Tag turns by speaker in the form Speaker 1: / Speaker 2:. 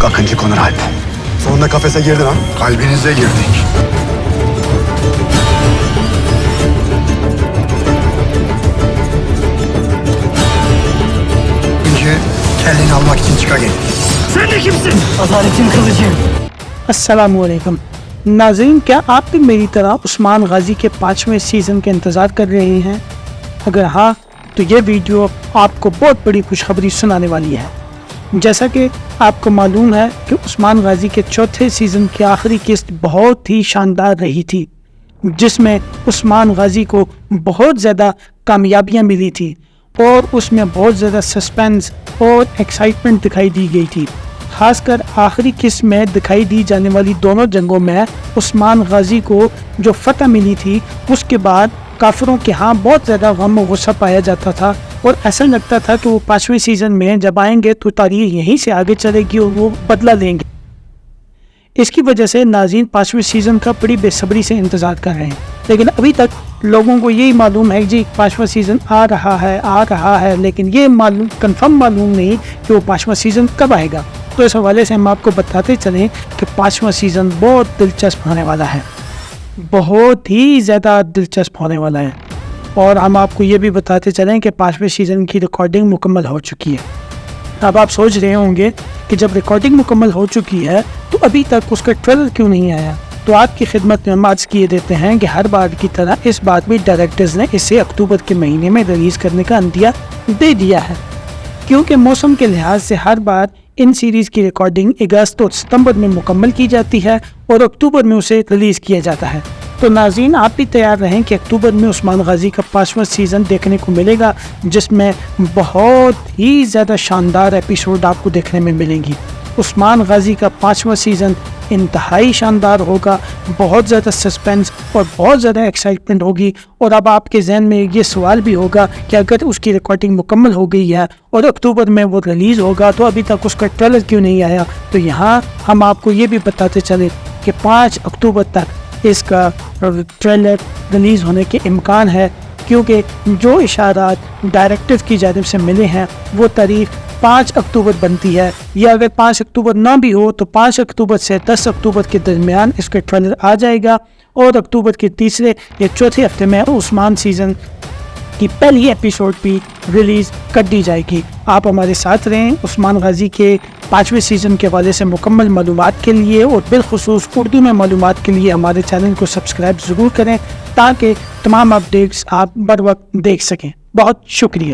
Speaker 1: Akıncı Konur Alp. Sonunda kafese girdin ha?
Speaker 2: Kalbinize girdik. Önce kelleni almak için çıka geldik.
Speaker 3: अस्सलामुअलैकुम नाज़रीन, क्या आप भी मेरी तरह उस्मान गाजी के 5वें सीज़न के इंतज़ार कर रहे हैं? अगर हाँ, तो ये वीडियो आपको बहुत बड़ी खुशखबरी सुनाने वाली है। जैसा कि आपको मालूम है कि उस्मान गाजी के चौथे सीज़न की आखिरी किस्त बहुत ही शानदार रही थी, जिसमें उस्मान गाजी को बहुत ज़्यादा कामयाबियाँ मिली थी और उसमें बहुत ज़्यादा सस्पेंस और एक्साइटमेंट दिखाई दी गई थी। खासकर आखिरी किस्त में दिखाई दी जाने वाली दोनों जंगों में उस्मान गाजी को जो फतह मिली थी, उसके बाद काफिरों के यहाँ बहुत ज़्यादा गम और गुस्सा पाया जाता था और ऐसा लगता था कि वो 5वें सीज़न में जब आएंगे तो तारीख यहीं से आगे चलेगी और वो बदला लेंगे। इसकी वजह से नाज़रीन 5वें सीज़न का बड़ी बेसब्री से इंतज़ार कर रहे हैं, लेकिन अभी तक लोगों को यही मालूम है जी 5वां सीज़न आ रहा है, लेकिन ये मालूम कंफर्म मालूम नहीं कि वो 5वां सीज़न कब आएगा। तो इस हवाले से हम आपको बताते चलें कि 5वां सीज़न बहुत दिलचस्प होने वाला है, बहुत ही ज़्यादा दिलचस्प होने वाला है। और हम आपको ये भी बताते चलें कि 5वें सीज़न की रिकॉर्डिंग मुकम्मल हो चुकी है। अब आप सोच रहे होंगे कि जब रिकॉर्डिंग मुकम्मल हो चुकी है तो अभी तक उसका ट्रेलर क्यों नहीं आया। तो आपकी खिदमत में हम आज किए देते हैं कि हर बार की तरह इस बार भी डायरेक्टर्स ने इसे अक्टूबर के महीने में रिलीज़ करने का अंदिया दे दिया है, क्योंकि मौसम के लिहाज से हर बार इन सीरीज़ की रिकॉर्डिंग अगस्त और सितंबर में मुकम्मल की जाती है और अक्टूबर में उसे रिलीज़ किया जाता है। तो नाज़रीन, आप भी तैयार रहें कि अक्टूबर में उस्मान गाजी का 5वां सीज़न देखने को मिलेगा, जिसमें बहुत ही ज़्यादा शानदार एपिसोड आपको देखने में मिलेंगी। उस्मान गाजी का 5वां सीज़न इंतहाई शानदार होगा, बहुत ज़्यादा सस्पेंस और बहुत ज़्यादा एक्साइटमेंट होगी। और अब आपके जहन में ये सवाल भी होगा कि अगर उसकी रिकॉर्डिंग मुकम्मल हो गई है और अक्टूबर में वो रिलीज़ होगा तो अभी तक उसका ट्रेलर क्यों नहीं आया। तो यहाँ हम आपको ये भी बताते चले कि 5 अक्टूबर तक इसका ट्रेलर रिलीज़ होने के इम्कान है, क्योंकि जो इशारात डायरेक्टर की जानिब से मिले हैं वो तारीख 5 अक्टूबर बनती है, या अगर 5 अक्टूबर ना भी हो तो 5 अक्टूबर से 10 अक्टूबर के दरमियान इसका ट्रेलर आ जाएगा और अक्टूबर के तीसरे या चौथे हफ्ते में उस्मान सीज़न की पहली एपिसोड भी रिलीज़ कर दी जाएगी। आप हमारे साथ रहें उस्मान गाजी के 5वें सीज़न के हवाले से मुकम्मल मालूमात के लिए और बिलखुसूस उर्दू में मालूमात के लिए हमारे चैनल को सब्सक्राइब ज़रूर करें ताकि तमाम अपडेट्स आप बर वक्त देख सकें। बहुत शुक्रिया।